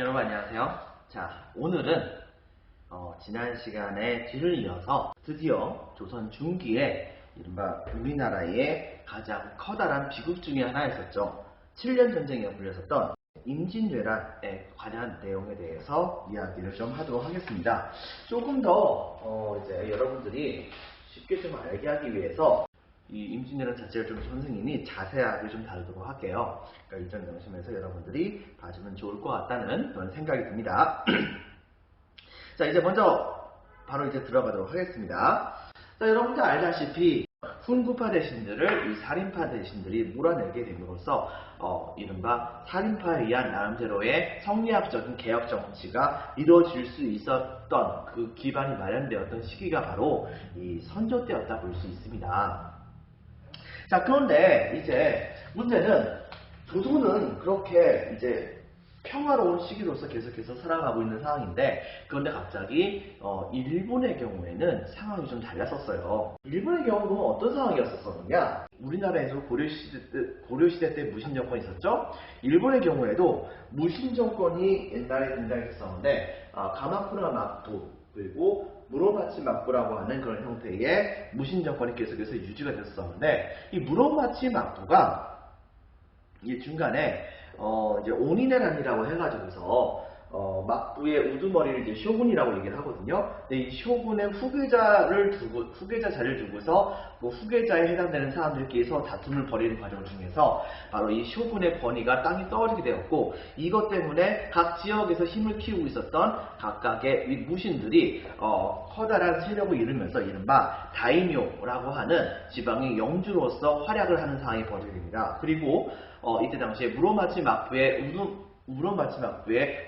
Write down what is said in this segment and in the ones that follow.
여러분 안녕하세요. 자, 오늘은 지난 시간에 뒤를 이어서 드디어 조선 중기에 이른바 우리나라의 가장 커다란 비극 중에 하나였었죠. 7년 전쟁에 불렸었던 임진왜란에 관한 내용에 대해서 이야기를 좀 하도록 하겠습니다. 조금 더 이제 여러분들이 쉽게 좀 알게 하기 위해서 이 임진왜란 자체를 좀 선생님이 자세하게 좀 다루도록 할게요. 그러니까 이점 명심해서 여러분들이 봐주면 좋을 것 같다는 그런 생각이 듭니다. 자, 이제 먼저 바로 이제 들어가도록 하겠습니다. 자, 여러분들 알다시피 훈구파 대신들을 이 살인파 대신들이 몰아내게 됨으로써 이른바 살인파에 의한 나름대로의 성리학적인 개혁 정치가 이루어질 수 있었던 그 기반이 마련되었던 시기가 바로 이 선조 때였다 볼 수 있습니다. 자, 그런데 이제 문제는 조선은 그렇게 이제 평화로운 시기로서 계속해서 살아가고 있는 상황인데, 그런데 갑자기 일본의 경우에는 상황이 좀 달랐었어요. 일본의 경우는 어떤 상황이었었느냐? 우리나라에서 고려시대 때 무신정권이 있었죠. 일본의 경우에도 무신정권이 옛날에 등장했었는데 가마쿠라 막부 그리고 무로마치 막부라고 하는 그런 형태의 무신정권이 계속해서 유지가 됐었는데, 이 무로마치 막부가 이 중간에 이제 오니네란이라고 해가지고서 막부의 우두머리를 이제 쇼군이라고 얘기를 하거든요. 근데 이 쇼군의 후계자 자리를 두고서 그 후계자에 해당되는 사람들끼리서 다툼을 벌이는 과정 중에서 바로 이 쇼군의 권위가 땅이 떨어지게 되었고, 이것 때문에 각 지역에서 힘을 키우고 있었던 각각의 이 무신들이 커다란 세력을 이루면서 이른바 다이묘라고 하는 지방의 영주로서 활약을 하는 상황이 벌어지게 됩니다. 그리고 이때 당시에 무로마치 막부의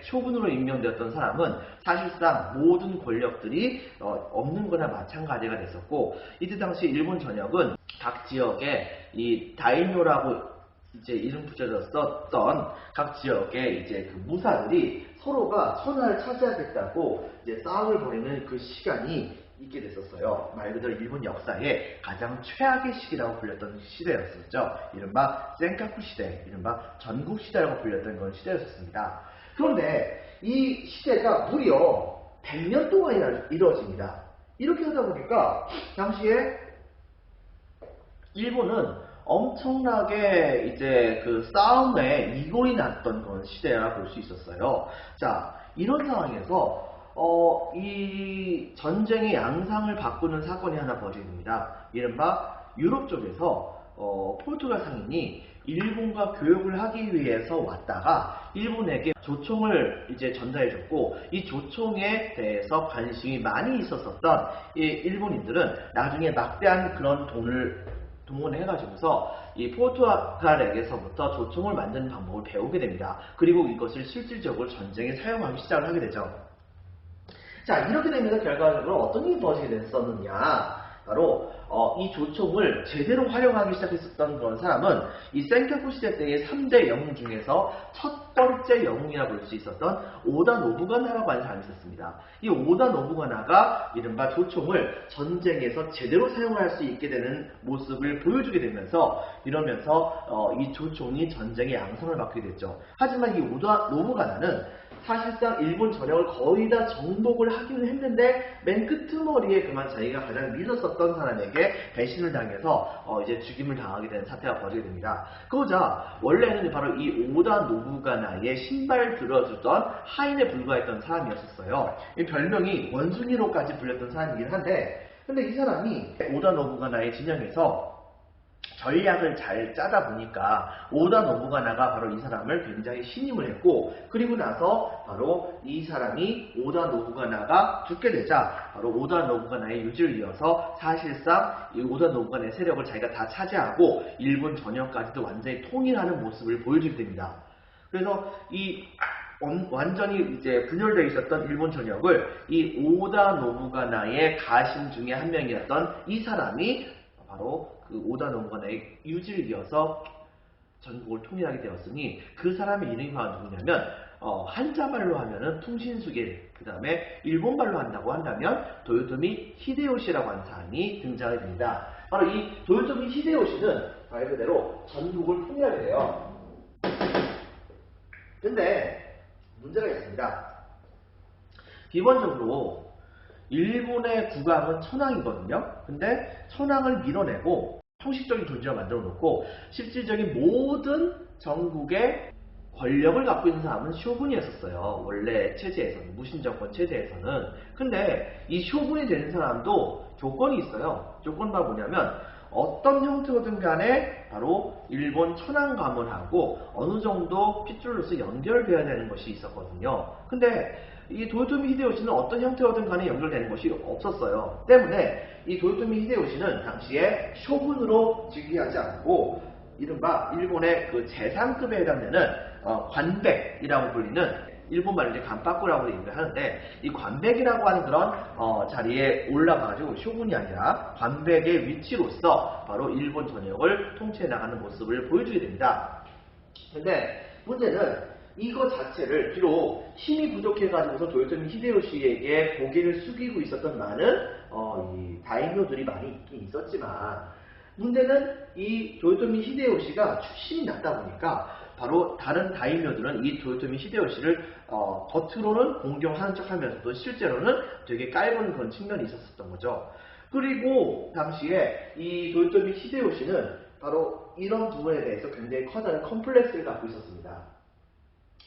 쇼군으로 임명되었던 사람은 사실상 모든 권력들이 없는 거나 마찬가지가 됐었고, 이때 당시 일본 전역은 각 지역에 이 다이묘라고 이제 이름 붙여졌었던 각 지역의 이제 그 무사들이 서로가 천하를 차지하겠다고 이제 싸움을 벌이는 그 시간이 있게 됐었어요. 말 그대로 일본 역사의 가장 최악의 시기라고 불렸던 시대였었죠. 이른바 센카쿠 시대, 이른바 전국 시대라고 불렸던 그런 시대였었습니다. 그런데 이 시대가 무려 100년 동안 이루어집니다. 이렇게 하다 보니까 당시에 일본은 엄청나게 이제 그 싸움에 이골이 났던 그런 시대라 볼 수 있었어요. 자, 이런 상황에서 이 전쟁의 양상을 바꾸는 사건이 하나 벌어집니다. 이른바 유럽 쪽에서 포르투갈 상인이 일본과 교역을 하기 위해서 왔다가 일본에게 조총을 이제 전달해줬고, 이 조총에 대해서 관심이 많이 있었었던 이 일본인들은 나중에 막대한 그런 돈을 동원해가지고서 이 포르투갈에게서부터 조총을 만드는 방법을 배우게 됩니다. 그리고 이것을 실질적으로 전쟁에 사용하기 시작을 하게 되죠. 자, 이렇게 되면서 결과적으로 어떤 일이 벌어지게 됐었느냐? 바로 이 조총을 제대로 활용하기 시작했었던 그런 사람은 이 센카쿠 시대 때의 3대 영웅 중에서 첫 번째 영웅이라 볼 수 있었던 오다 노부가나라고 하는 사람이 있었습니다. 이 오다 노부가나가 이른바 조총을 전쟁에서 제대로 사용할 수 있게 되는 모습을 보여주게 되면서, 이러면서 이 조총이 전쟁의 양성을 받게 됐죠. 하지만 이 오다 노부가나는 사실상 일본 전역을 거의 다 정복을 하기는 했는데 맨 끄트머리에 그만 자기가 가장 믿었었던 사람에게 배신을 당해서 이제 죽임을 당하게 되는 사태가 벌어지게 됩니다. 그러자 원래는 바로 이 오다 노부가나의 신발 들어주던 하인에 불과했던 사람이었었어요. 이 별명이 원숭이로까지 불렸던 사람이긴 한데, 근데 이 사람이 오다 노부가나의 진영에서 전략을 잘 짜다 보니까 오다 노부가나가 바로 이 사람을 굉장히 신임을 했고, 그리고 나서 바로 이 사람이 오다 노부가나가 죽게 되자 바로 오다 노부가나의 유지를 이어서 사실상 이 오다 노부가나의 세력을 자기가 다 차지하고 일본 전역까지도 완전히 통일하는 모습을 보여주게 됩니다. 그래서 이 완전히 이제 분열되어 있었던 일본 전역을 이 오다 노부가나의 가신 중에 한 명이었던 이 사람이 바로 그 오다 노부가나의 유지를 이어서 전국을 통일하게 되었으니, 그 사람의 이름이 바로 누구냐면 한자말로 하면은 통신수길, 그 다음에 일본말로 한다고 한다면 도요토미 히데요시라고 하는 사람이 등장하게 됩니다. 바로 이 도요토미 히데요시는 말 그대로 전국을 통일하게 돼요. 근데 문제가 있습니다. 기본적으로 일본의 국왕은 천황이거든요. 근데 천황을 밀어내고 형식적인 존재를 만들어 놓고 실질적인 모든 전국의 권력을 갖고 있는 사람은 쇼군이었었어요. 원래 체제에서는, 무신정권 체제에서는. 근데 이 쇼군이 되는 사람도 조건이 있어요. 조건이 뭐냐면 어떤 형태로든 간에 바로 일본 천황 가문하고 어느 정도 핏줄로서 연결되어야 되는 것이 있었거든요. 근데 이 도요토미 히데요시는 어떤 형태로든 간에 연결되는 것이 없었어요. 때문에 이 도요토미 히데요시는 당시에 쇼군으로 즉위하지 않고 이른바 일본의 그 재상급에 해당되는 관백이라고 불리는 일본말로 이제 간빠꾸라고 얘기를 하는데 이 관백이라고 하는 그런 자리에 올라가가지고 쇼군이 아니라 관백의 위치로서 바로 일본 전역을 통치해 나가는 모습을 보여주게 됩니다. 근데 문제는 이거 자체를 비록 힘이 부족해가지고서 도요토미 히데요시에게 고개를 숙이고 있었던 많은 이 다이묘들이 많이 있긴 있었지만 문제는 이 도요토미 히데요시가 출신이 낮다 보니까 바로 다른 다이묘들은 이 도요토미 히데요시를 겉으로는 공경하는 척 하면서도 실제로는 되게 깔보는 그런 측면이 있었던 거죠. 그리고 당시에 이 도요토미 히데요시는 바로 이런 부분에 대해서 굉장히 커다란 컴플렉스를 갖고 있었습니다.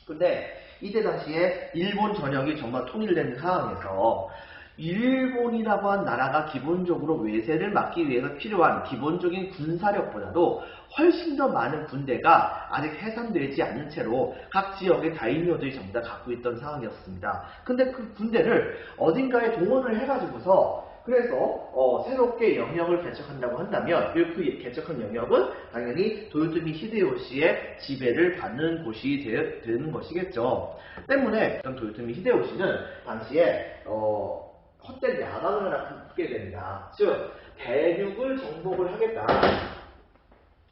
근데 이때 당시에 일본 전역이 정말 통일된 상황에서 일본이라고 한 나라가 기본적으로 외세를 막기 위해서 필요한 기본적인 군사력보다도 훨씬 더 많은 군대가 아직 해산되지 않은 채로 각 지역의 다이묘들이 전부 다 갖고 있던 상황이었습니다. 근데 그 군대를 어딘가에 동원을 해가지고서 그래서 새롭게 영역을 개척한다고 한다면 그 개척한 영역은 당연히 도요토미 히데요시의 지배를 받는 곳이 되는 것이겠죠. 때문에 도요토미 히데요시는 당시에 헛된 야망을 갖게 됩니다. 즉 대륙을 정복을 하겠다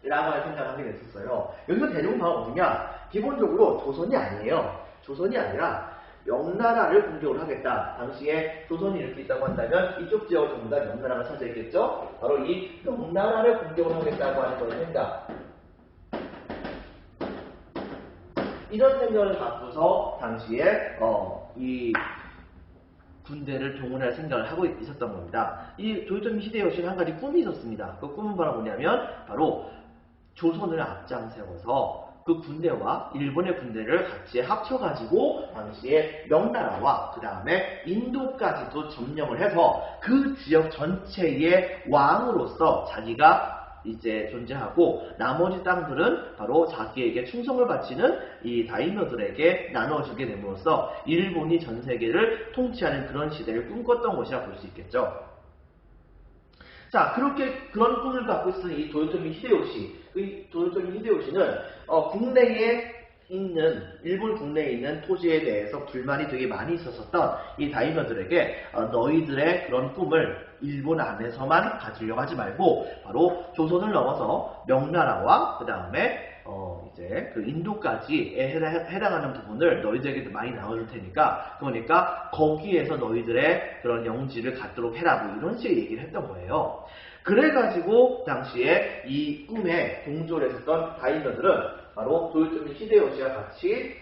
라고 할 생각을 하게 됐었어요. 여기서 대륙은 바로 어디냐? 기본적으로 조선이 아니에요. 조선이 아니라 명나라를 공격을 하겠다. 당시에 조선이 이렇게 있다고 한다면 이쪽 지역을 전부 다 명나라가 차지했겠죠? 바로 이 명나라를 공격을 하겠다고 하는 그런 생각. 이런 생각을 갖고서 당시에 이 군대를 동원할 생각을 하고 있었던 겁니다. 이 도요토미 히데요시는 한 가지 꿈이 있었습니다. 그 꿈은 바로 뭐냐면 바로 조선을 앞장세워서 그 군대와 일본의 군대를 같이 합쳐가지고 당시에 명나라와 그 다음에 인도까지도 점령을 해서 그 지역 전체의 왕으로서 자기가 이제 존재하고 나머지 땅들은 바로 자기에게 충성을 바치는 이 다이묘들에게 나눠주게 됨으로써 일본이 전 세계를 통치하는 그런 시대를 꿈꿨던 것이라 볼 수 있겠죠. 자, 그런 꿈을 갖고 있었던 이 도요토미 히데요시. 이 도요토미 히데요시는 일본 국내에 있는 토지에 대해서 불만이 되게 많이 있었던 이 다이묘들에게 너희들의 그런 꿈을 일본 안에서만 가지려고 하지 말고 바로 조선을 넘어서 명나라와 그 다음에 이제 그 인도까지에 해당하는 부분을 너희들에게 많이 나눠줄 테니까 그러니까 거기에서 너희들의 그런 영지를 갖도록 해라 뭐 이런 식의 얘기를 했던 거예요. 그래가지고 당시에 이 꿈에 동조를 했었던 다이묘들은 바로 도요토미 히데요시와 같이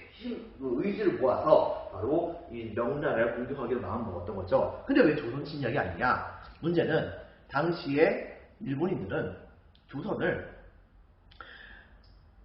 의지를 모아서 바로 이 명나라를 공격하기로 마음먹었던 거죠. 근데 왜 조선 침략이 아니냐? 문제는 당시에 일본인들은 조선을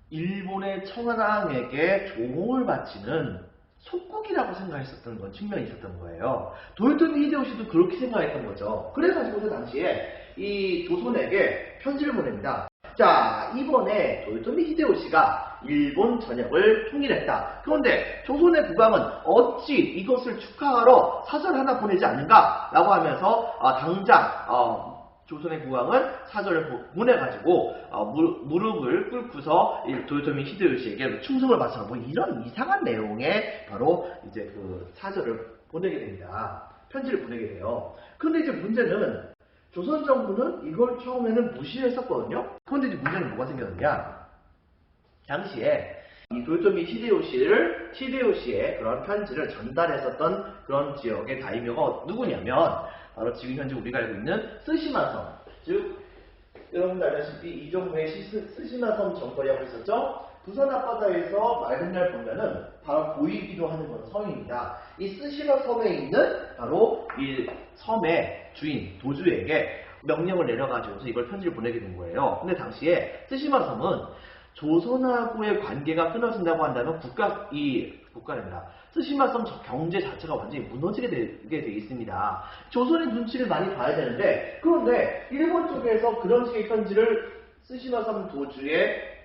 일본의 청나라에게 조공을 바치는 속국이라고 생각했었던 건 측면이 있었던 거예요. 도요토미 히데요시도 그렇게 생각했던 거죠. 그래가지고 당시에 이 조선에게 편지를 보냅니다. 자, 이번에 도요토미 히데요시가 일본 전역을 통일했다. 그런데 조선의 국왕은 어찌 이것을 축하하러 사절 하나 보내지 않는가? 라고 하면서 당장 조선의 국왕은 사절을 보내가지고 무릎을 꿇고서 도요토미 히데요시에게 충성을 바쳐라. 뭐 이런 이상한 내용의 바로 이제 그 사절을 보내게 됩니다. 편지를 보내게 돼요. 그런데 이제 문제는 조선 정부는 이걸 처음에는 무시했었거든요. 그런데 이제 문제는 뭐가 생겼느냐? 당시에 이 도요토미 히데요시의 그런 편지를 전달했었던 그런 지역의 다이묘가 누구냐면 바로 지금 현재 우리가 알고 있는 쓰시마섬, 즉 여러분들 알다시피 이종무의 쓰시마섬 정거리하고 있었죠. 부산 앞바다에서 맑은 날 보면은 바로 보이기도 하는 건 섬입니다. 이 스시마 섬에 있는 바로 이 섬의 주인 도주에게 명령을 내려가지고서 이걸 편지를 보내게 된 거예요. 근데 당시에 스시마 섬은 조선하고의 관계가 끊어진다고 한다면 국가랍니다. 스시마 섬 경제 자체가 완전히 무너지게 되게 돼 있습니다. 조선의 눈치를 많이 봐야 되는데, 그런데 일본 쪽에서 그런 식의 편지를 스시마 섬 도주에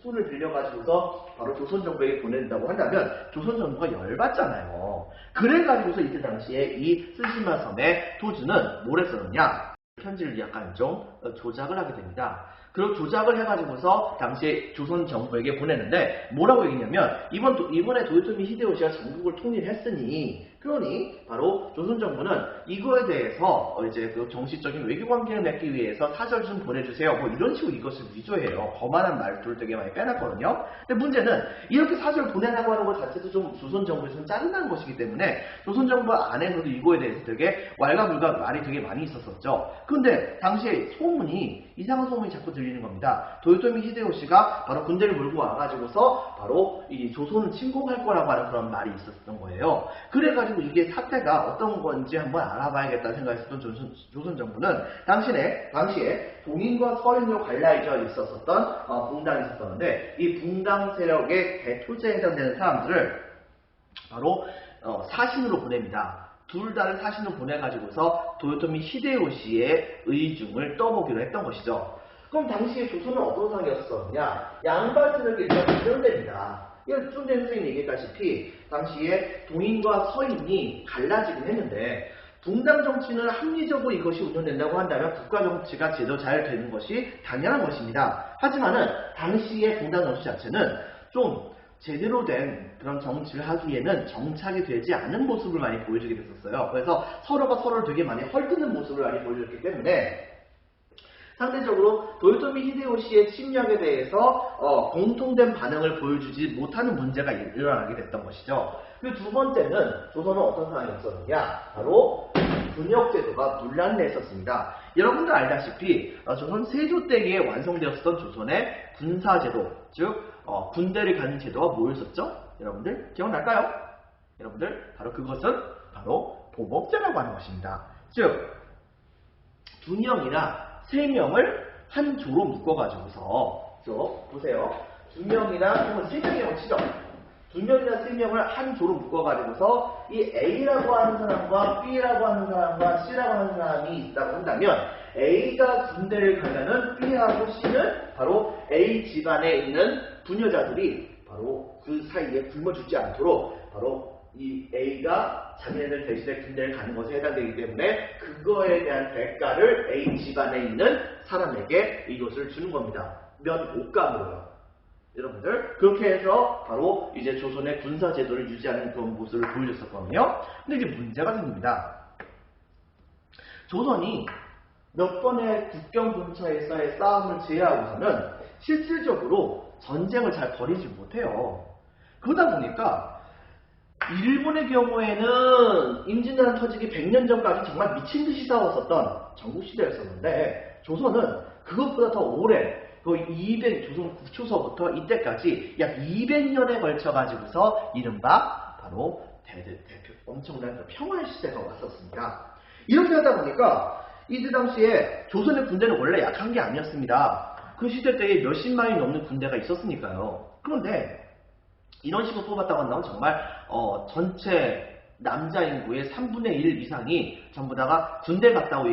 손을 빌려가지고서 바로 조선 정부에게 보낸다고 한다면 조선 정부가 열받잖아요. 그래가지고서 이때 당시에 이 스시마 섬의 도주는 뭘 했었느냐? 편지를 약간 좀 조작을 하게 됩니다. 그리고 조작을 해가지고서 당시에 조선 정부에게 보냈는데 뭐라고 얘기냐면 이번에 도요토미 히데요시가 전국을 통일했으니 그러니 바로 조선 정부는 이거에 대해서 이제 그 정식적인 외교 관계를 맺기 위해서 사절 좀 보내주세요. 뭐 이런 식으로 이것을 위조해요. 거만한 말들을 되게 많이 빼놨거든요. 근데 문제는 이렇게 사절 보내라고 하는 것 자체도 좀 조선 정부에서는 짜증난 것이기 때문에 조선 정부 안에서도 이거에 대해서 되게 왈가불가 말이 되게 많이 있었었죠. 그런데 당시에 이상한 소문이 자꾸 들리는 겁니다. 도요토미 히데요시가 바로 군대를 몰고 와가지고서 바로 이 조선을 침공할 거라고 하는 그런 말이 있었던 거예요. 그래가지고 이게 사태가 어떤 건지 한번 알아봐야겠다는 생각했었던 조선 정부는 당시에 동인과 서인으로 갈라져 있었던 붕당이 있었는데 이 붕당 세력의 대토제에 해당되는 사람들을 바로 사신으로 보냅니다. 둘 다를 사신으로 보내가지고서 도요토미 히데요시의 의중을 떠보기로 했던 것이죠. 그럼 당시에 조선은 어떤 상황이었었냐? 양반 세력이 일단 분열됩니다. 쭌대 선생님이 얘기했다시피 당시에 동인과 서인이 갈라지긴 했는데 붕당 정치는 합리적으로 이것이 운영된다고 한다면 국가 정치가 제대로 잘 되는 것이 당연한 것입니다. 하지만은 당시의 붕당 정치 자체는 좀 제대로 된 그런 정치를 하기에는 정착이 되지 않은 모습을 많이 보여주게 됐었어요. 그래서 서로가 서로를 되게 많이 헐뜯는 모습을 많이 보여줬기 때문에 상대적으로 도요토미 히데요시의 침략에 대해서 공통된 반응을 보여주지 못하는 문제가 일어나게 됐던 것이죠. 그리고 두 번째는 조선은 어떤 상황이었었느냐? 바로 군역제도가 문란해 있었습니다. 여러분들 알다시피 조선 세조 때기에 완성되었던 조선의 군사제도, 즉 군대를 갖는 제도가 뭐였었죠? 여러분들 기억날까요? 여러분들 바로 그것은 바로 보복제라고 하는 것입니다. 즉 2명이나 3명을 한 조로 묶어가지고서 보세요. 2명이나 혹은 3명이라고 치죠. 2명이나 3명을 한 조로 묶어가지고서 이 A라고 하는 사람과 B라고 하는 사람과 C라고 하는 사람이 있다고 한다면 A가 군대를 가면은 B하고 C는 바로 A 집안에 있는 부녀자들이 바로 그 사이에 굶어 죽지 않도록 바로 이 A가 자기네들 대신에 군대를 가는 것에 해당되기 때문에 그거에 대한 대가를 A 집안에 있는 사람에게 이것을 주는 겁니다. 면옥감으로요. 여러분들 그렇게 해서 바로 이제 조선의 군사 제도를 유지하는 그런 모습을 보여줬었거든요. 근데 이제 문제가 생깁니다. 조선이 몇 번의 국경 근처에서의 싸움을 제외하고서는 실질적으로 전쟁을 잘 벌이지 못해요. 그러다 보니까 일본의 경우에는 임진왜란 터지기 100년 전까지 정말 미친듯이 싸웠었던 전국시대였었는데 조선은 그것보다 더 오래 거의 조선 국초서부터 이때까지 약 200년에 걸쳐가지고서 이른바 바로 엄청난 평화의 시대가 왔었습니다. 이렇게 하다 보니까 이때 당시에 조선의 군대는 원래 약한 게 아니었습니다. 그 시대 때에 몇십만이 넘는 군대가 있었으니까요. 그런데 이런 식으로 뽑았다고 한다면 정말 전체 남자 인구의 3분의 1 이상이 전부 다가 군대 갔다고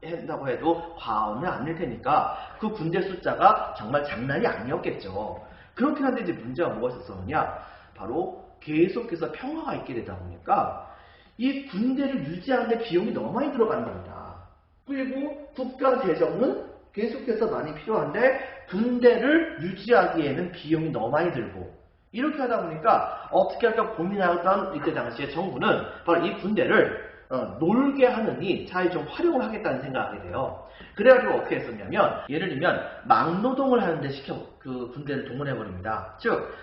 한다고 해도 과언은 아닐 테니까 그 군대 숫자가 정말 장난이 아니었겠죠. 그렇긴 한데 이제 문제가 뭐가 있었느냐? 바로 계속해서 평화가 있게 되다 보니까 이 군대를 유지하는데 비용이 너무 많이 들어가는 겁니다. 그리고 국가 재정은 계속해서 많이 필요한데 군대를 유지하기에는 비용이 너무 많이 들고 이렇게 하다 보니까 어떻게 할까 고민하던 이때 당시에 정부는 바로 이 군대를 놀게 하느니 차라리 좀 활용을 하겠다는 생각을 하게 돼요. 그래가지고 어떻게 했었냐면 예를 들면 막노동을 하는데 그 군대를 동원해버립니다. 즉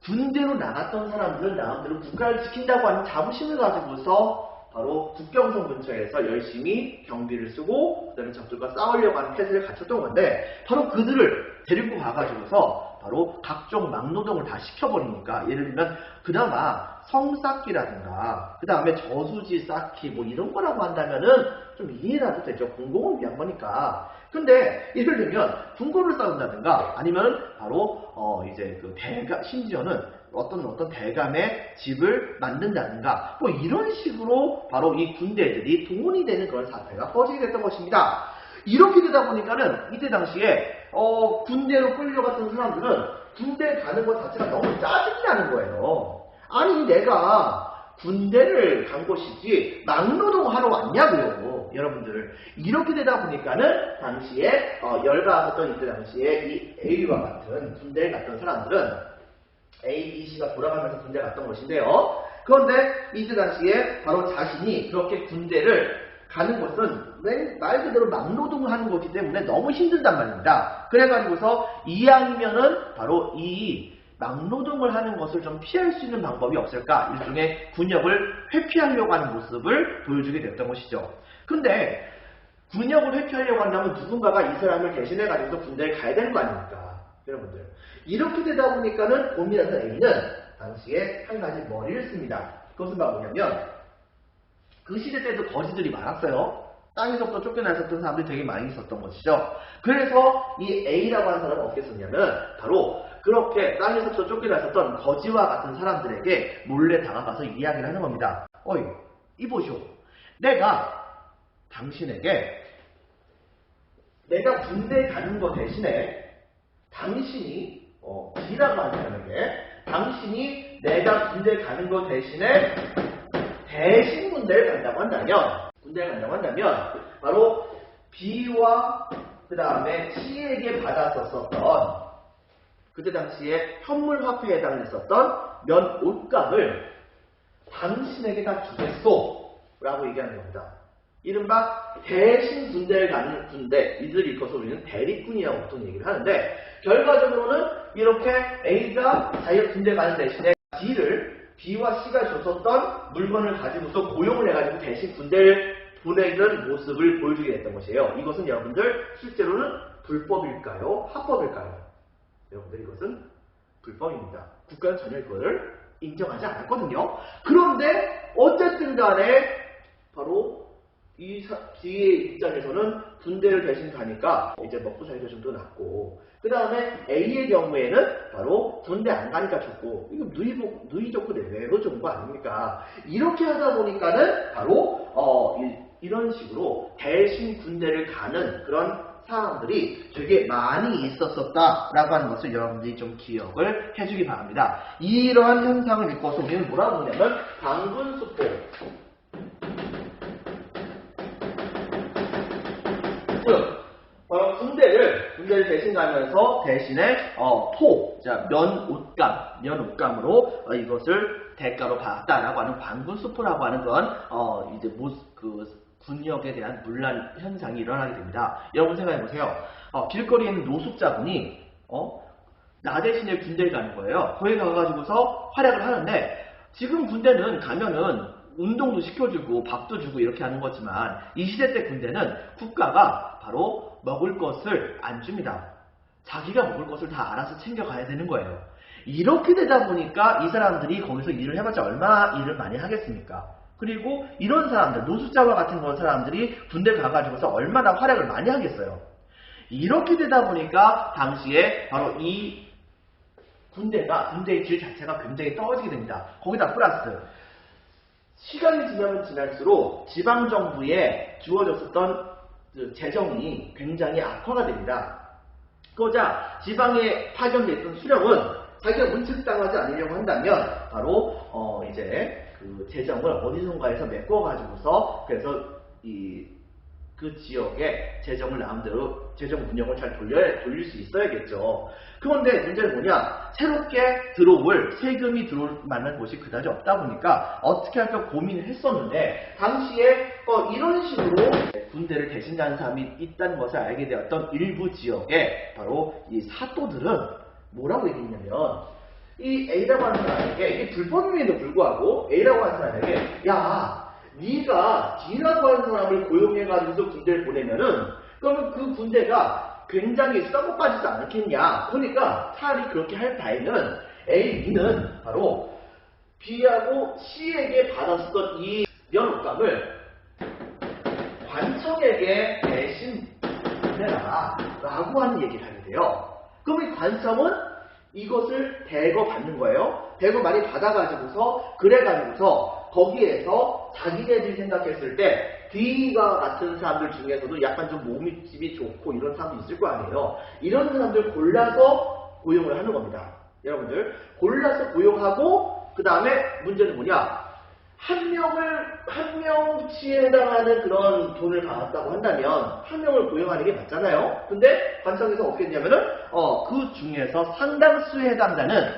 군대로 나갔던 사람들은 나름대로 국가를 지킨다고 하는 자부심을 가지고서 바로 국경선 근처에서 열심히 경비를 쓰고 그다음에 적들과 싸우려고 하는 태세를 갖췄던 건데 바로 그들을 데리고 가가지고서 바로 각종 막노동을 다 시켜버리니까, 예를 들면 그나마 성 쌓기라든가 그 다음에 저수지 쌓기 뭐 이런 거라고 한다면은 좀 이해라도 되죠. 공공을 위한 거니까. 근데 예를 들면 궁궐을 쌓는다든가 아니면 바로 이제 그 심지어는 어떤 대감의 집을 만든다든가 뭐 이런 식으로 바로 이 군대들이 동원이 되는 그런 사태가 퍼지게 됐던 것입니다. 이렇게 되다 보니까는 이때 당시에 군대로 끌려갔던 사람들은 군대 가는 것 자체가 너무 짜증이 나는 거예요. 아니 내가 군대를 간 곳이지 막노동하러 왔냐고요, 여러분들. 이렇게 되다 보니까는 당시에 열받았던 이때 당시에 이 A와 같은 군대에 갔던 사람들은 A, B, C가 돌아가면서 군대 갔던 것인데요. 그런데 이때 당시에 바로 자신이 그렇게 군대를 가는 것은 말 그대로 막노동을 하는 거기 때문에 너무 힘들단 말입니다. 그래가지고서 이왕이면은 바로 이 막노동을 하는 것을 좀 피할 수 있는 방법이 없을까? 일종의 군역을 회피하려고 하는 모습을 보여주게 됐던 것이죠. 근데 군역을 회피하려고 한다면 누군가가 이 사람을 대신해가지고 군대에 가야 되는 거 아닙니까? 여러분들. 이렇게 되다 보니까는 고민하던 A는 당시에 한 가지 머리를 씁니다. 그것은 뭐냐면 그 시대 때도 거지들이 많았어요. 땅에서부터 쫓겨나 있었던 사람들이 되게 많이 있었던 것이죠. 그래서 이 A라고 하는 사람은 어떻게 썼냐면 바로 그렇게 땅에서부터 쫓겨나 있었던 거지와 같은 사람들에게 몰래 다가가서 이야기를 하는 겁니다. 어이, 이보시오. 내가 당신에게 내가 군대에 가는 거 대신에 당신이 B라고 하는 사람에게 당신이 내가 군대 가는 거 대신에 대신 군대를 간다고 한다면 바로 B와 그 다음에 C에게 받았었던 그때 당시에 현물화폐에 해당했었던 면 옷감을 당신에게 다 주겠소 라고 얘기하는 겁니다. 이른바 대신 군대를 가는 군대, 이들을 일컬어서 우리는 대립군이라고 보통 얘기를 하는데, 결과적으로는 이렇게 A가 자기가 군대 가는 대신에 B와 C가 줬었던 물건을 가지고서 고용을 해가지고 대신 군대를 보내는 모습을 보여주게 됐던 것이에요. 이것은 여러분들 실제로는 불법일까요? 합법일까요? 여러분들 이것은 불법입니다. 국가는 전혀 이거를 인정하지 않았거든요. 그런데 어쨌든 간에 바로 이 B의 입장에서는 군대를 대신 가니까 이제 먹고 살기가 좀 더 낫고, 그 다음에 A의 경우에는 바로 군대 안 가니까 좋고, 이거 누이 좋고 내외로 좋은 거 아닙니까? 이렇게 하다 보니까는 바로 이런 식으로 대신 군대를 가는 그런 사람들이 되게 많이 있었었다라고 하는 것을 여러분들이 좀 기억을 해주기 바랍니다. 이러한 현상을 읽고서 우리는 뭐라고 보냐면 방군수포, 바로 군대를 대신 가면서 대신에 면 옷감으로 이것을 대가로 받았다라고 하는 방군수포라고 하는 건 이제 군역에 대한 문란 현상이 일어나게 됩니다. 여러분 생각해 보세요. 길거리에 있는 노숙자분이 나 대신에 군대를 가는 거예요. 거기 가가지고서 활약을 하는데, 지금 군대는 가면은 운동도 시켜주고 밥도 주고 이렇게 하는 거지만 이 시대 때 군대는 국가가 바로 먹을 것을 안 줍니다. 자기가 먹을 것을 다 알아서 챙겨가야 되는 거예요. 이렇게 되다 보니까 이 사람들이 거기서 일을 해봤자 얼마나 일을 많이 하겠습니까? 그리고 이런 사람들, 노숙자와 같은 그런 사람들이 군대 가가지고서 얼마나 활약을 많이 하겠어요. 이렇게 되다 보니까 당시에 바로 이 군대의 질 자체가 굉장히 떨어지게 됩니다. 거기다 플러스 시간이 지나면 지날수록 지방정부에 주어졌었던 재정이 굉장히 악화가 됩니다. 그러자 지방에 파견돼 있던 수령은 자기가 문책당하지 않으려고 한다면 바로 이제 그 재정을 어디선가에서 메꿔가지고서 그래서 그 지역에 재정을 나름대로 재정 운영을 잘 돌릴 수 있어야겠죠. 그런데 문제는 뭐냐? 새롭게 들어올 세금이 들어올 만한 곳이 그다지 없다 보니까 어떻게 할까 고민을 했었는데, 당시에 이런 식으로 군대를 대신 가는 사람이 있다는 것을 알게 되었던 일부 지역에 바로 이 사또들은 뭐라고 얘기했냐면, 이 A라고 하는 사람에게, 이게 불법임에도 불구하고 A라고 하는 사람에게, 야, 네가 D라고 하는 사람을 고용해가지고서 군대를 보내면은, 그러면 그 군대가 굉장히 썩어 빠지지 않겠냐. 그러니까 차라리 그렇게 할 바에는 A, B는 바로 B하고 C에게 받았었던 이 면옥감을 관청에게 대신 보내라 라고 하는 얘기를 하게 돼요. 그럼 이 관청은 이것을 대거 받는 거예요. 대거 많이 받아가지고서 그래가지고서 거기에서 자기네들이 생각했을 때 D가 같은 사람들 중에서도 약간 좀 몸집이 좋고 이런 사람도 있을 거 아니에요. 이런 사람들 골라서 고용을 하는 겁니다. 여러분들 골라서 고용하고 그 다음에 문제는 뭐냐? 한 명치에 해당하는 그런 돈을 받았다고 한다면 한 명을 고용하는 게 맞잖아요. 근데 관청에서 어떻게 했냐면은 그 중에서 상당수에 해당되는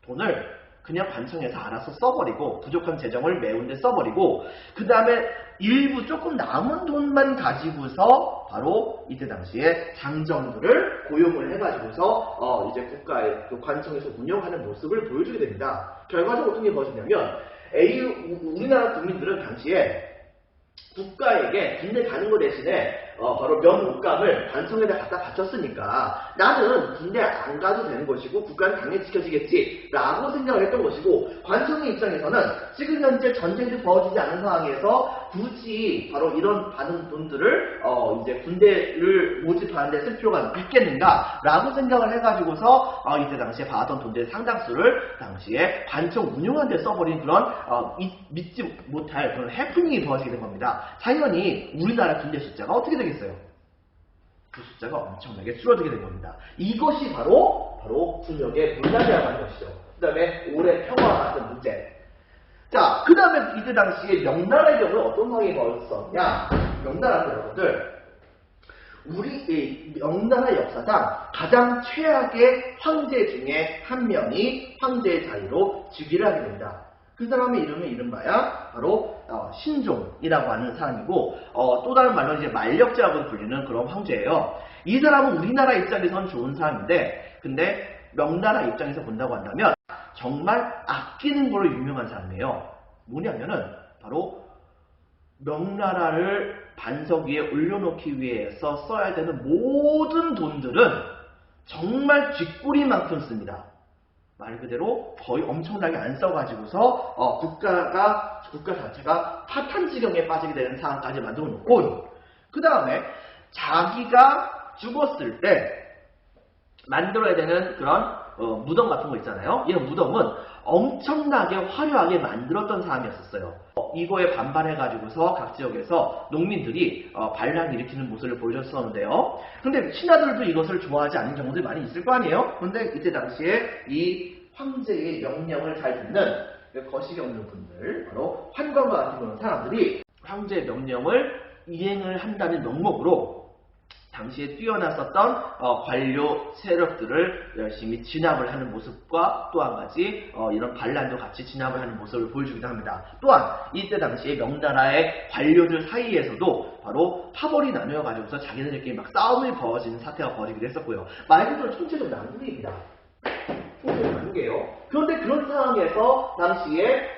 돈을 그냥 관청에서 알아서 써버리고 부족한 재정을 메운데 써버리고 그 다음에 일부 조금 남은 돈만 가지고서 바로 이때 당시에 장정들을 고용을 해가지고서 이제 국가의 그 관청에서 운영하는 모습을 보여주게 됩니다. 결과적으로 어떤 게 벌어지냐면 우리나라 국민들은 당시에 국가에게 군대 가는 거 대신에 바로 면옥감을 관청에다 갖다 바쳤으니까 나는 군대 안 가도 되는 것이고 국가는 당연히 지켜지겠지 라고 생각을 했던 것이고 관청의 입장에서는 지금 현재 전쟁도 벌어지지 않은 상황에서 굳이 바로 이런 받은 돈들을 이제 군대를 모집하는 데 쓸 필요가 있겠는가 라고 생각을 해가지고서 이때 당시에 받았던 돈들의 상당수를 당시에 관청 운영하는 데 써버린 그런 믿지 못할 그런 해프닝이 벌어지게 된 겁니다. 당연히 우리나라 군대 숫자가 어떻게 되겠어요? 그 숫자가 엄청나게 줄어들게 된 겁니다. 이것이 바로 군역의 문란이라고 하는 것이죠. 그 다음에 올해 평화와 같은 문제. 자, 그 다음에 이때 당시에 명나라의 경우는 어떤 상황이 벌어졌었냐? 명나라는 여러분들, 우리 명나라 역사상 가장 최악의 황제 중에 한 명이 황제의 자리로 즉위를 하게 됩니다. 그 사람의 이름은 이른바야 바로 신종이라고 하는 사람이고 또 다른 말로 이제 만력제라고 불리는 그런 황제예요. 이 사람은 우리나라 입장에서는 좋은 사람인데 근데 명나라 입장에서 본다고 한다면 정말 아끼는 걸로 유명한 사람이에요. 뭐냐면은 바로 명나라를 반석 위에 올려놓기 위해서 써야 되는 모든 돈들은 정말 쥐꼬리만큼 씁니다. 말 그대로 거의 엄청나게 안 써가지고서 국가 자체가 파탄 지경에 빠지게 되는 상황까지 만들어 놓고 그 다음에 자기가 죽었을 때 만들어야 되는 그런 무덤 같은 거 있잖아요. 이런 무덤은 엄청나게 화려하게 만들었던 사람이었어요. 이거에 반발해가지고서 각 지역에서 농민들이 반란을 일으키는 모습을 보여줬었는데요. 근데 신하들도 이것을 좋아하지 않는 경우들이 많이 있을 거 아니에요? 근데 이때 당시에 이 황제의 명령을 잘 듣는 거식이 없는 분들, 바로 환관과 같은 그런 사람들이 황제의 명령을 이행을 한다는 명목으로 당시에 뛰어났었던 관료 세력들을 열심히 진압을 하는 모습과 또 한 가지 이런 반란도 같이 진압을 하는 모습을 보여주기도 합니다. 또한 이때 당시에 명나라의 관료들 사이에서도 바로 파벌이 나뉘어가지고서 자기네들끼리 막 싸움이 벌어지는 사태가 벌어지기도 했었고요. 말 그대로 총체적 난국입니다. 총체적 난국이에요. 그런데 그런 상황에서 당시에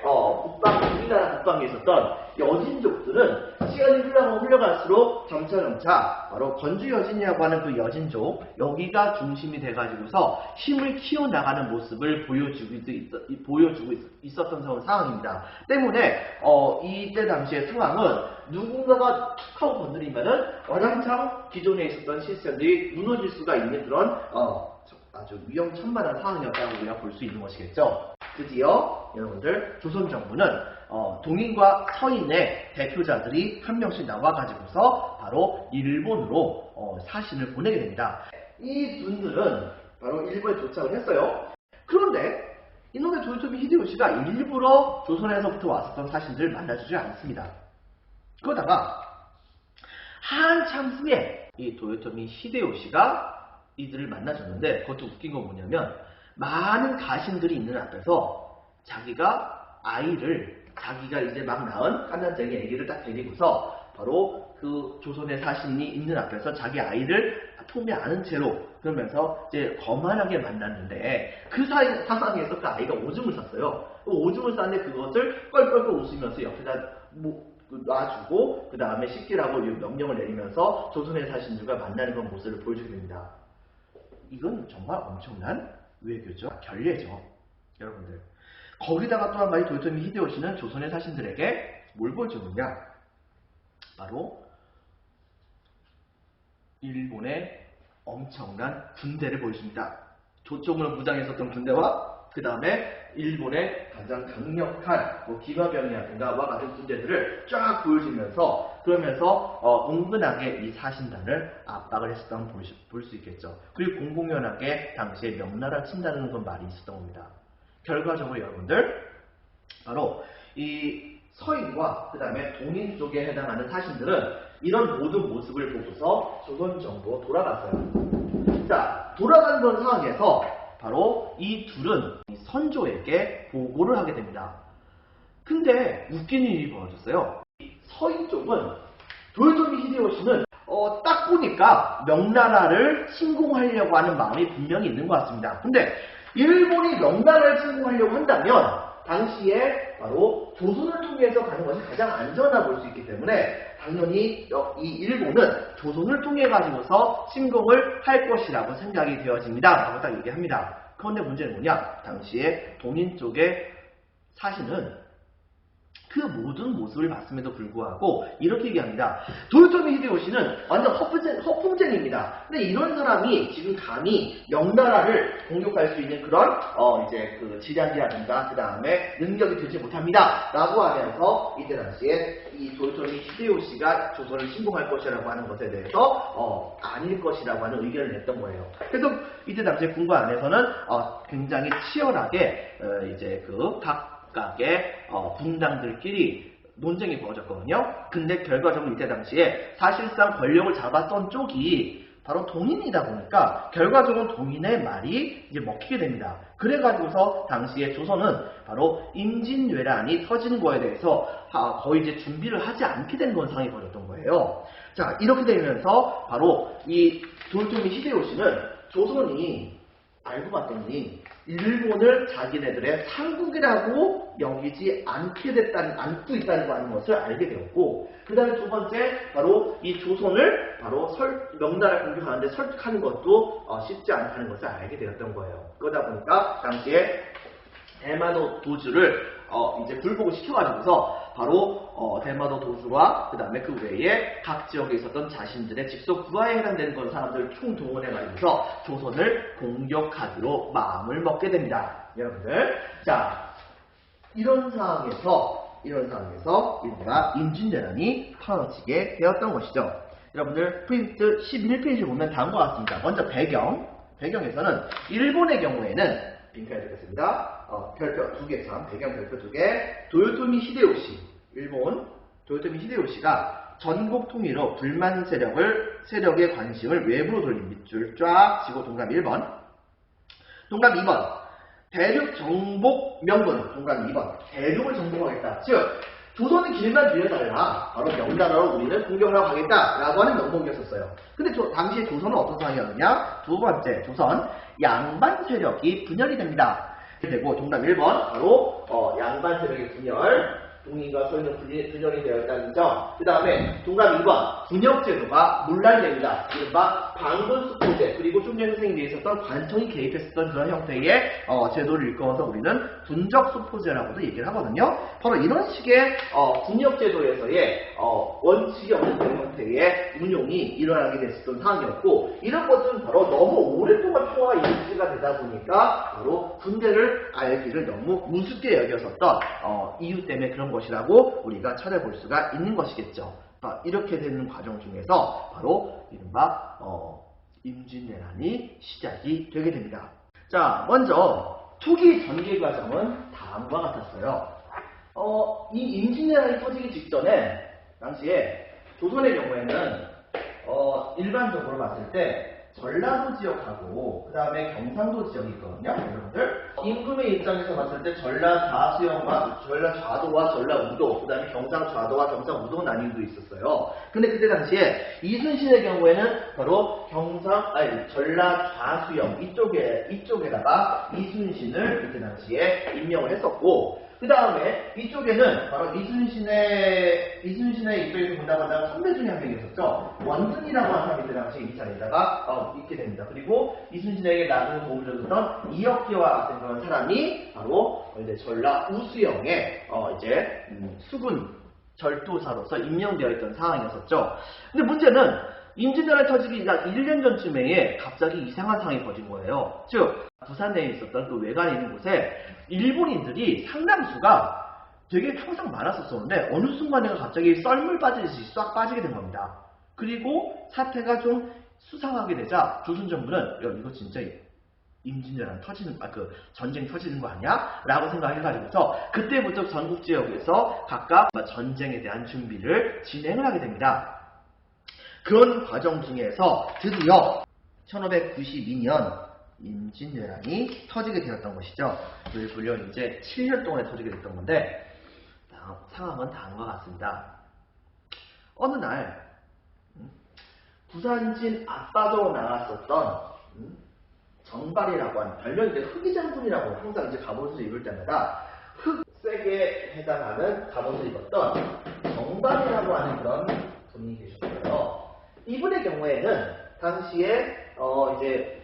우리나라 국방에 있었던 여진족들은 시간이 흘러갈수록 점차 바로 건주 여진이라고 하는 그 여진족 여기가 중심이 돼가지고서 힘을 키워나가는 모습을 보여주고 있었던 상황입니다. 때문에 이때 당시의 상황은 누군가가 툭 하고 건드리면은 와장창 기존에 있었던 시스템들이 무너질 수가 있는 그런 아주 위험천만한 상황이었다고 우리가 볼 수 있는 것이겠죠. 드디어 여러분들 조선 정부는 동인과 서인의 대표자들이 한 명씩 나와가지고서 바로 일본으로 사신을 보내게 됩니다. 이 분들은 바로 일본에 도착을 했어요. 그런데 이놈의 도요토미 히데요시가 일부러 조선에서부터 왔었던 사신들을 만나주지 않습니다. 그러다가 한참 후에 이 도요토미 히데요시가 이들을 만나줬는데 그것도 웃긴 건 뭐냐면 많은 가신들이 있는 앞에서 자기가 이제 막 낳은 깐난쟁이 아기를 딱 데리고서 바로 그 조선의 사신이 있는 앞에서 자기 아이를 품에 안은 채로 그러면서 이제 거만하게 만났는데 그 상황에서 그 아이가 오줌을 쌌어요. 오줌을 쌌는데 그것을 껄껄껄 웃으면서 옆에다 놔주고 그 다음에 식기라고 명령을 내리면서 조선의 사신들과 만나는 그런 모습을 보여주게 됩니다. 이건 정말 엄청난 외교죠. 결례죠. 여러분들. 거기다가 또 한 가지 도요토미 히데요시는 조선의 사신들에게 뭘 보여주느냐? 바로 일본의 엄청난 군대를 보여줍니다. 조총으로 무장했었던 군대와 그 다음에 일본의 가장 강력한 기마병이라든가 같은 군대들을 쫙 보여주면서 그러면서 은근하게 이 사신단을 압박을 했었던 걸 볼 수 있겠죠. 그리고 공공연하게 당시에 명나라 친다는 그런 말이 있었던 겁니다. 결과적으로 여러분들 바로 이 서인과 그 다음에 동인 쪽에 해당하는 사신들은 이런 모든 모습을 보고서 조선 정부로 돌아갔어요. 자, 돌아간 그런 상황에서 바로 이 둘은 선조에게 보고를 하게 됩니다. 근데 웃기는 일이 벌어졌어요. 서인 쪽은 도요토미 히데요시는 딱 보니까 명나라를 침공하려고 하는 마음이 분명히 있는 것 같습니다. 근데 일본이 명나라를 침공하려고 한다면 당시에 바로 조선을 통해서 가는 것이 가장 안전하다 볼 수 있기 때문에 당연히 이 일본은 조선을 통해 가지고서 침공을 할 것이라고 생각이 되어집니다. 라고 딱 얘기합니다. 그런데 문제는 뭐냐? 당시에 동인 쪽의 사신은 그 모든 모습을 봤음에도 불구하고 이렇게 얘기합니다. 도요토미 히데요시는 완전 허풍쟁이입니다. 근데 이런 사람이 지금 감히 명나라를 공격할 수 있는 그런 이제 그 지략이라든가 그 다음에 능력이 되지 못합니다. 라고 하면서 이때 당시에 이 도요토미 히데요시가 조선을 침공할 것이라고 하는 것에 대해서 아닐 것이라고 하는 의견을 냈던 거예요. 그래서 이때 당시에 군과 안에서는 굉장히 치열하게 이제 그 각각의 분당들끼리 논쟁이 벌어졌거든요. 근데 결과적으로 이때 당시에 사실상 권력을 잡았던 쪽이 바로 동인이다 보니까 결과적으로 동인의 말이 이제 먹히게 됩니다. 그래가지고서 당시에 조선은 바로 임진왜란이 터지는 거에 대해서 거의 이제 준비를 하지 않게 된 그런 상황이 벌어졌던 거예요. 자, 이렇게 되면서 바로 이 도요토미 히데요시는 조선이 알고 봤더니 일본을 자기네들의 상국이라고 여기지 않고 있다는 것을 알게 되었고, 그 다음에 두 번째, 바로 이 조선을 바로 명나라 공격하는데 설득하는 것도 쉽지 않다는 것을 알게 되었던 거예요. 그러다 보니까 당시에 대마도 도주를 이제 굴복을 시켜가지고서 바로 대마도 도주와 그 다음에 그 외에 각 지역에 있었던 자신들의 직속 부하에 해당되는 그런 사람들을 총동원해가지고서 조선을 공격하기로 마음을 먹게 됩니다. 여러분들, 자, 이런 상황에서 일본과 임진왜란이 터지게 되었던 것이죠. 여러분들 프린트 11페이지 보면 다음과 같습니다. 먼저 배경에서는 일본의 경우에는 링크해 드리겠습니다. 별표 2개, 배경 별표 2개. 도요토미 히데요시, 일본 도요토미 히데요시가 전국 통일로 불만 세력의 관심을 외부로 돌린 밑줄 쫙 치고 동그라미 1번. 동그라미 2번. 대륙 정복 명분. 동그라미 2번. 대륙을 정복하겠다. 즉, 조선은 길만 빌려달라. 바로 명나라로 우리는 공격을 하고 가겠다라고 하는 명목이었었어요. 근데 당시에 조선은 어떤 상황이었느냐? 두 번째, 조선 양반 세력이 분열이 됩니다. 되고 동그라미 1번 바로 양반 세력의 분열, 동인과 서인은 분열이 되었다는 점. 그 다음에 동그라미 2번 분역제도가 논란이 됩니다. 이른바 방군수포제, 그리고 좀 전에 선생님이 있었던 관청이 개입했었던 그런 형태의 제도를 일컬어서 우리는 군적수포제라고도 얘기를 하거든요. 바로 이런 식의 분역제도에서의 원칙이 없는 그런 형태의 운용이 일어나게 됐었던 상황이었고, 이런 것은 바로 너무 오랫동안 평화가 유지가 되다 보니까 바로 군대를 알기를 너무 우습게 여겼었던 이유 때문에 그런 것이라고 우리가 찾아볼 수가 있는 것이겠죠. 이렇게 되는 과정 중에서 바로 이른바 임진왜란이 시작이 되게 됩니다. 자, 먼저 초기 전개 과정은 다음과 같았어요. 이 임진왜란이 터지기 직전에 당시에 조선의 경우에는 일반적으로 봤을 때 전라도 지역하고 그 다음에 경상도 지역이 있거든요. 여러분들 임금의 입장에서 봤을 때 전라좌수영과 전라좌도와 전라우도, 그 다음에 경상좌도와 경상우도 나뉘도 있었어요. 근데 그때 당시에 이순신의 경우에는 바로 전라좌수영 이쪽에다가 이순신을 그때 당시에 임명을 했었고, 그 다음에 이쪽에는 바로 이순신의 입장에서 본다고 한다면 선배 중에 한 명이 있었죠. 원근이라고 하는 사람이 그 당시 이 자리에다가 있게 됩니다. 그리고 이순신에게 나는 도움을 줬던 이혁기와 같은 그런 사람이 바로 이제 전라 우수영의 이제 수군 절도사로서 임명되어 있던 상황이었었죠. 근데 문제는 임진왜란이 터지기 약 1년 전쯤에 갑자기 이상한 상황이 벌어진 거예요. 즉 부산 내에 있었던 그 외관에 있는 곳에 일본인들이 상당수가 되게 항상 많았었는데 어느 순간에 갑자기 썰물 빠지듯이 싹 빠지게 된 겁니다. 그리고 사태가 좀 수상하게 되자 조선 정부는 야, 이거 진짜 임진왜란 터지는 전쟁 터지는 거 아니야? 라고 생각해가지고서 그때부터 전국 지역에서 각각 전쟁에 대한 준비를 진행을 하게 됩니다. 그런 과정 중에서 드디어 1592년 임진왜란이 터지게 되었던 것이죠. 물론 이제 7년 동안에 터지게 됐던 건데 상황은 다음과 같습니다. 어느 날 부산진 앞바다로 나갔었던 정발이라고 하는 별명이 이제 흑의장군이라고 항상 이제 갑옷을 입을 때마다 흑색에 해당하는 갑옷을 입었던 정발이라고 하는 그런 분이 계셨어요. 이분의 경우에는 당시에 이제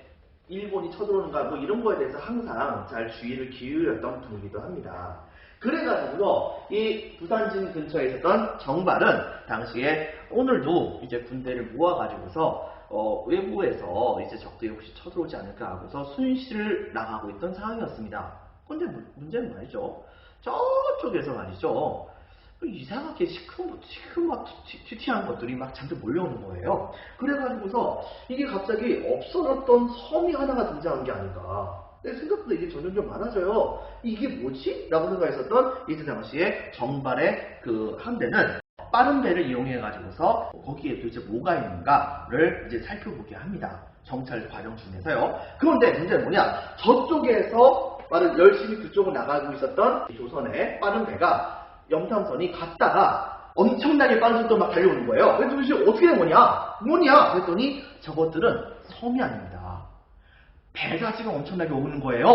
일본이 쳐들어오는가 뭐 이런 거에 대해서 항상 잘 주의를 기울였던 분이기도 합니다. 그래가지고 이 부산진 근처에 있었던 정발은 당시에 오늘도 이제 군대를 모아가지고서 외부에서 이제 적들이 혹시 쳐들어오지 않을까 하고서 순시를 나가고 있던 상황이었습니다. 근데 문제는 말이죠. 저쪽에서 말이죠. 이상하게 튀튀한 것들이 막 잔뜩 몰려오는 거예요. 그래가지고서 이게 갑자기 없어졌던 섬이 하나가 등장한 게 아닌가. 생각보다 이게 점점 많아져요. 이게 뭐지? 라고 생각했었던 이때 당시에 정발의 그 함대는 빠른 배를 이용해가지고서 거기에 도대체 뭐가 있는가를 이제 살펴보게 합니다. 정찰 과정 중에서요. 그런데 문제는 뭐냐? 저쪽에서 열심히 그쪽으로 나가고 있었던 조선의 빠른 배가 염탐선이 갔다가 엄청나게 빠른 속도로 막 달려오는 거예요. 그래서 도대체 어떻게 된 거냐? 뭐냐? 그랬더니 저것들은 섬이 아닙니다. 배가 지금 엄청나게 오는 거예요.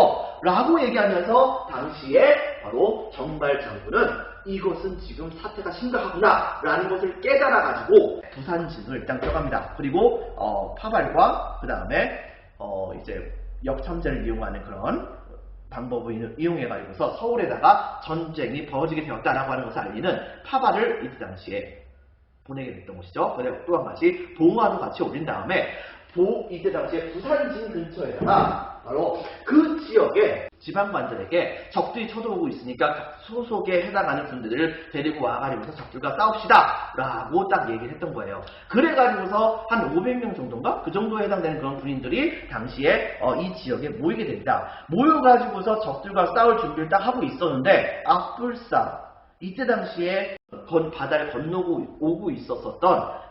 라고 얘기하면서 당시에 바로 정발 장군은 이것은 지금 사태가 심각하구나 라는 것을 깨달아가지고 부산진을 일단 껴갑니다. 그리고 파발과 그 다음에 이제 역참전을 이용하는 그런 방법을 이용해가지고서 서울에다가 전쟁이 벌어지게 되었다라고 하는 것을 알리는 파발을 이때 당시에 보내게 됐던 것이죠. 그리고 또 한 가지 봉화도 같이 올린 다음에 이때 당시에 부산진 근처에다가 바로 그 지역의 지방관들에게 적들이 쳐들어오고 있으니까 소속에 해당하는 군대들을 데리고 와가지고서 적들과 싸웁시다 라고 딱 얘기를 했던 거예요. 그래가지고서 한 500명 정도인가? 그 정도에 해당되는 그런 군인들이 당시에 이 지역에 모이게 됩니다. 모여가지고서 적들과 싸울 준비를 딱 하고 있었는데 악불상 이때 당시에 바다를 건너고 있었던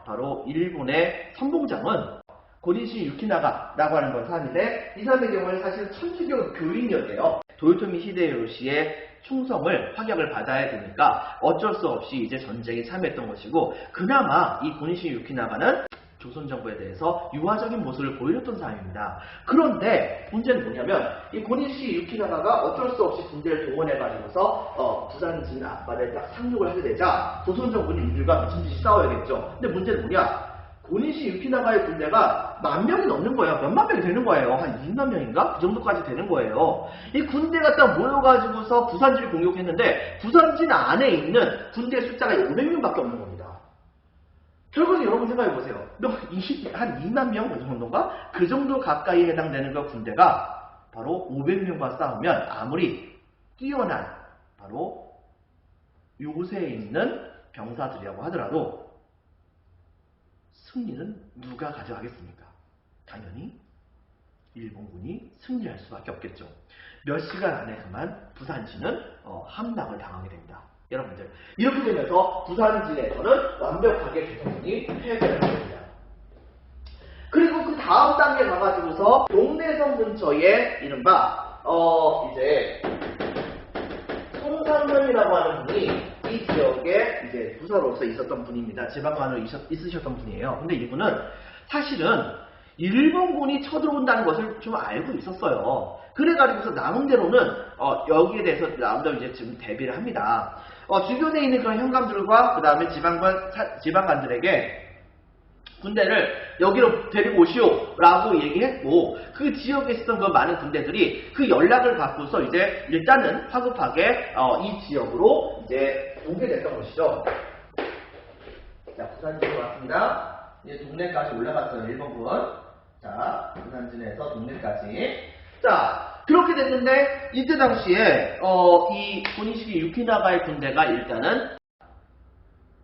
바로 일본의 선봉장은 고린신 유키나가라고 하는 건 사람인데 이 사람의 경우는 사실 천주교 교인이었대요. 도요토미 히데요시의 충성을 파격을 받아야 되니까 어쩔 수 없이 이제 전쟁에 참여했던 것이고 그나마 이 고린신 유키나가는 조선 정부에 대해서 유화적인 모습을 보여줬던 사람입니다. 그런데 문제는 뭐냐면 이 고린신 유키나가가 어쩔 수 없이 군대를 동원해가지고서 부산진 앞바다에 딱 상륙을 하게 되자 조선 정부는 이들과 미친듯이 싸워야겠죠. 근데 문제는 뭐냐? 고린신 유키나가의 군대가 10,000명이 넘는 거예요. 몇만 명이 되는 거예요. 한 2만 명인가? 그 정도까지 되는 거예요. 이 군대가 딱 모여가지고서 부산진을 공격했는데 부산진 안에 있는 군대 숫자가 500명밖에 없는 겁니다. 결국은 여러분 생각해보세요. 한 2만 명 정도인가? 그 정도 가까이 해당되는 그 군대가 바로 500명과 싸우면 아무리 뛰어난 바로 요새에 있는 병사들이라고 하더라도 승리는 누가 가져가겠습니까? 당연히 일본군이 승리할 수밖에 없겠죠. 몇 시간 안에 그만 부산진은 함락을 당하게 됩니다. 여러분들 이렇게 되면서 부산진에서는 완벽하게 조선군이 패배를 하게 됩니다. 그리고 그 다음 단계 가가지고서 용내성 근처에 이른바 이제 손상현이라고 하는 분이 이 지역에 이제 부사로서 있었던 분입니다. 지방관으로 있으셨던 분이에요. 근데 이분은 사실은 일본군이 쳐들어온다는 것을 좀 알고 있었어요. 그래가지고서 나름대로는 여기에 대해서 나름대로 이제 지금 대비를 합니다. 주변에 있는 그런 현감들과 그 다음에 지방관들에게 군대를 여기로 데리고 오시오 라고 얘기했고, 그 지역에 있었던 그 많은 군대들이 그 연락을 받고서 이제 일단은 화급하게 이 지역으로 이제 오게 됐던 것이죠. 자, 부산진으로 왔습니다. 이제 동네까지 올라갔어요. 1번군. 자, 부산진에서 동네까지. 자, 그렇게 됐는데 이때 당시에 이 고니시기 유키나가의 군대가 일단은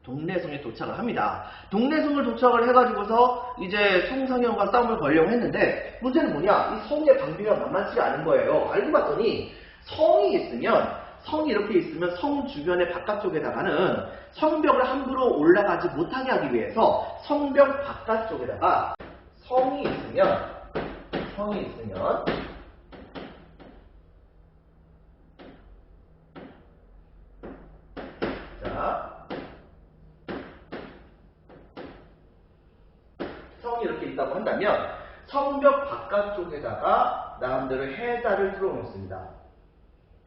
동래성에 도착을 합니다. 동래성을 도착을 해가지고서 이제 송상현과 싸움을 걸려고 했는데, 문제는 뭐냐? 이 성의 방비가 만만치가 않은 거예요. 알고 봤더니 성이 이렇게 있으면 성 주변의 바깥쪽에다가는 성벽을 함부로 올라가지 못하게 하기 위해서 성벽 바깥쪽에다가 성이 있으면 자, 성이 이렇게 있다고 한다면 성벽 바깥쪽에다가 나름대로 해자를 뚫어놓습니다.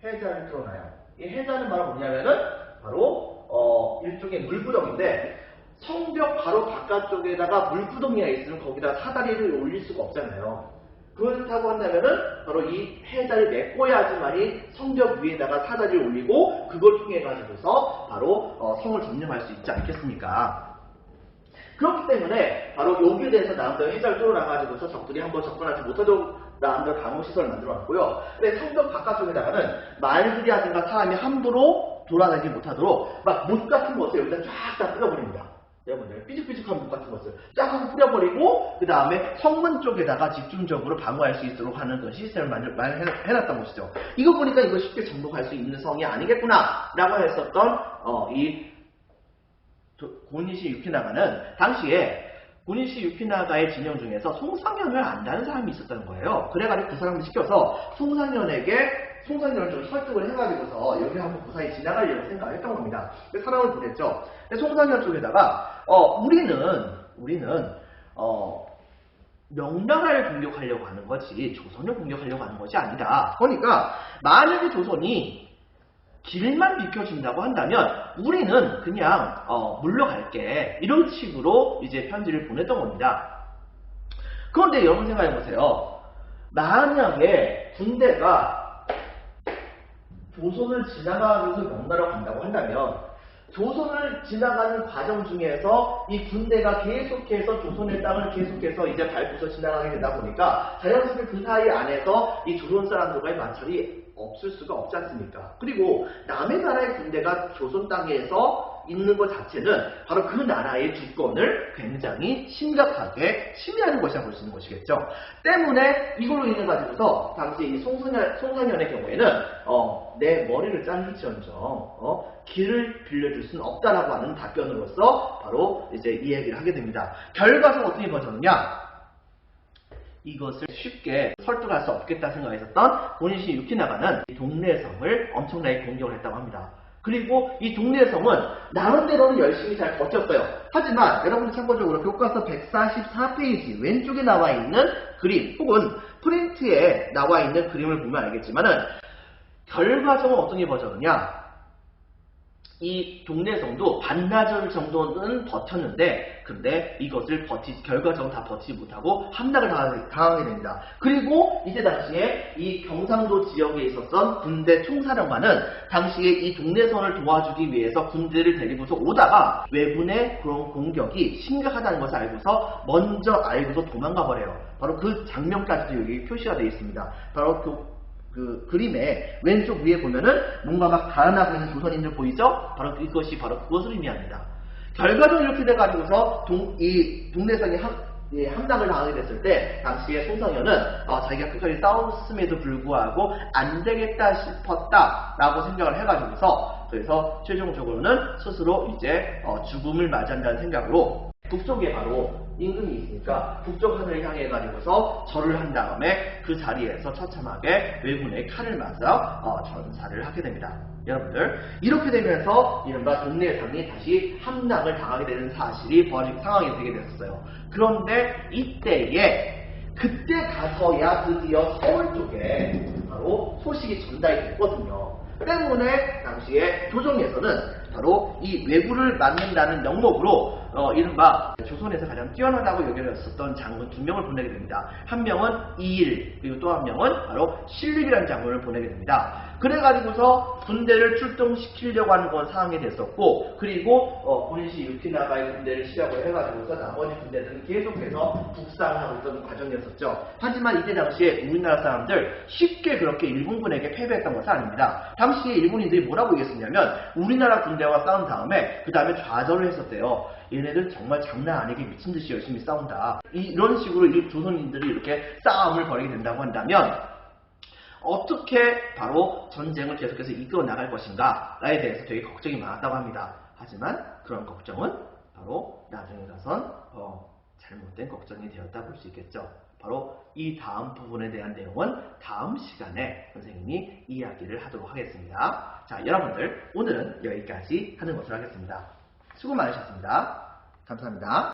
해자를 뚫어놔요. 이 해자는 바로 뭐냐면은 바로 일종의 물구덩인데, 성벽 바로 바깥쪽에다가 물구덩이가 있으면 거기다 사다리를 올릴 수가 없잖아요. 그렇다고 한다면은 바로 이 해자를 메꿔야지만이 성벽 위에다가 사다리를 올리고 그걸 통해 가지고서 바로 성을 점령할 수 있지 않겠습니까? 그렇기 때문에 바로 여기에 대해서 나름대로 해자를 뚫어놔가지고서 적들이 한번 접근하지 못하도록 나름대로 방어시설을 만들어놨고요. 근데 성벽 바깥쪽에다가는 말들이 하든가 사람이 함부로 돌아다니지 못하도록 막 못 같은 것을 여기다 쫙 다 뿌려버립니다. 여러분들 삐죽삐죽한 못 같은 것을 쫙 하고 뿌려버리고, 그 다음에 성문 쪽에다가 집중적으로 방어할 수 있도록 하는 그런 시스템을 해놨던 것이죠. 이거 보니까 이거 쉽게 정복할 수 있는 성이 아니겠구나 라고 했었던 이 고니시 유키나가는 당시에 고니시 유키나가의 진영 중에서 송상현을 안다는 사람이 있었다는 거예요. 그래가지고 그 사람을 시켜서 송상현을 좀 설득을 해가지고서 여기 한번 무사히 지나가려고 생각을 했던 겁니다. 그래서 사람을 보냈죠. 송상현 쪽에다가 우리는 명나라를 공격하려고 하는 거지 조선을 공격하려고 하는 것이 아니다. 그러니까 만약에 조선이 길만 비켜준다고 한다면 우리는 그냥 물러갈게, 이런 식으로 이제 편지를 보냈던 겁니다. 그런데 여러분 생각해보세요. 만약에 군대가 조선을 지나가면서 명나라로 간다고 한다면 조선을 지나가는 과정 중에서 이 군대가 계속해서 조선의 땅을 계속해서 이제 밟고서 지나가게 되다 보니까 자연스럽게 그 사이 안에서 이 조선 사람들과의 마찰이 없을 수가 없지 않습니까? 그리고 남의 나라의 군대가 조선 땅에서 있는 것 자체는 바로 그 나라의 주권을 굉장히 심각하게 침해하는 것이라 볼 수 있는 것이겠죠. 때문에 이걸로 인해 가지고서 당시 이 송상현의 경우에는 내 머리를 자를지언정 길을 빌려줄 수는 없다라고 하는 답변으로서 바로 이제 이 얘기를 하게 됩니다. 결과적으로 어떻게 벌어졌느냐? 이것을 쉽게 설득할 수 없겠다 생각했었던 고니시 유키나가는 이 동래성을 엄청나게 공격을 했다고 합니다. 그리고 이 동래성은 나름대로는 열심히 잘 버텼어요. 하지만 여러분들 참고적으로 교과서 144페이지 왼쪽에 나와 있는 그림 혹은 프린트에 나와 있는 그림을 보면 알겠지만은 결과적으로 어떤 일이 벌어졌느냐? 이 동래성도 반나절 정도는 버텼는데, 근데 이것을 결과적으로 다 버티지 못하고 함락을 당하게 됩니다. 그리고 이때 당시에 이 경상도 지역에 있었던 군대 총사령관은 당시에 이 동래성을 도와주기 위해서 군대를 데리고서 오다가 왜군의 그런 공격이 심각하다는 것을 알고서 도망가 버려요. 바로 그 장면까지도 여기 표시가 되어 있습니다. 바로 그 그림의 왼쪽 위에 보면은 뭔가 막 달아나고 있는 조선인들 보이죠? 바로 이것이 바로 그것을 의미합니다. 결과적으로 이렇게 돼가지고서 이 동래성이 함락을 당하게 됐을 때 당시에 송상현은 자기가 끝까지 싸웠음에도 불구하고 안 되겠다 싶었다라고 생각을 해가지고서 그래서 최종적으로는 스스로 이제 죽음을 맞이한다는 생각으로 북쪽에 바로 임금이 있으니까 북쪽 하늘을 향해 가지고서 절을 한 다음에 그 자리에서 처참하게 왜군의 칼을 맞아 전사를 하게 됩니다. 여러분들 이렇게 되면서 이른바 동래성이 다시 함락을 당하게 되는 상황이 되게 됐었어요. 그런데 이때에 그때 가서야 드디어 서울 쪽에 바로 소식이 전달이 됐거든요. 때문에 당시에 조정에서는 바로 이 왜구를 맞는다는 명목으로 이른바 조선에서 가장 뛰어나다고 여겨졌었던 장군 2명을 보내게 됩니다. 한 명은 이일, 그리고 또 한 명은 바로 신립이라는 장군을 보내게 됩니다. 그래가지고서 군대를 출동시키려고 하는 건 상황이 됐었고, 그리고 본인시 유키나가의 군대를 시작을 해가지고서 나머지 군대들은 계속해서 북상하고 있던 과정이었었죠. 하지만 이때 당시에 우리나라 사람들 쉽게 그렇게 일본군에게 패배했던 것은 아닙니다. 당시에 일본인들이 뭐라고 얘기했었냐면 우리나라 군대와 싸운 다음에 그 다음에 좌절을 했었대요. 얘네들 정말 장난 아니게 미친듯이 열심히 싸운다. 이런 식으로 조선인들이 이렇게 싸움을 벌이게 된다고 한다면 어떻게 바로 전쟁을 계속해서 이끌어 나갈 것인가에 대해서 되게 걱정이 많았다고 합니다. 하지만 그런 걱정은 바로 나중에 가선 잘못된 걱정이 되었다 볼 수 있겠죠. 바로 이 다음 부분에 대한 내용은 다음 시간에 선생님이 이야기를 하도록 하겠습니다. 자, 여러분들 오늘은 여기까지 하는 것으로 하겠습니다. 수고 많으셨습니다. 감사합니다.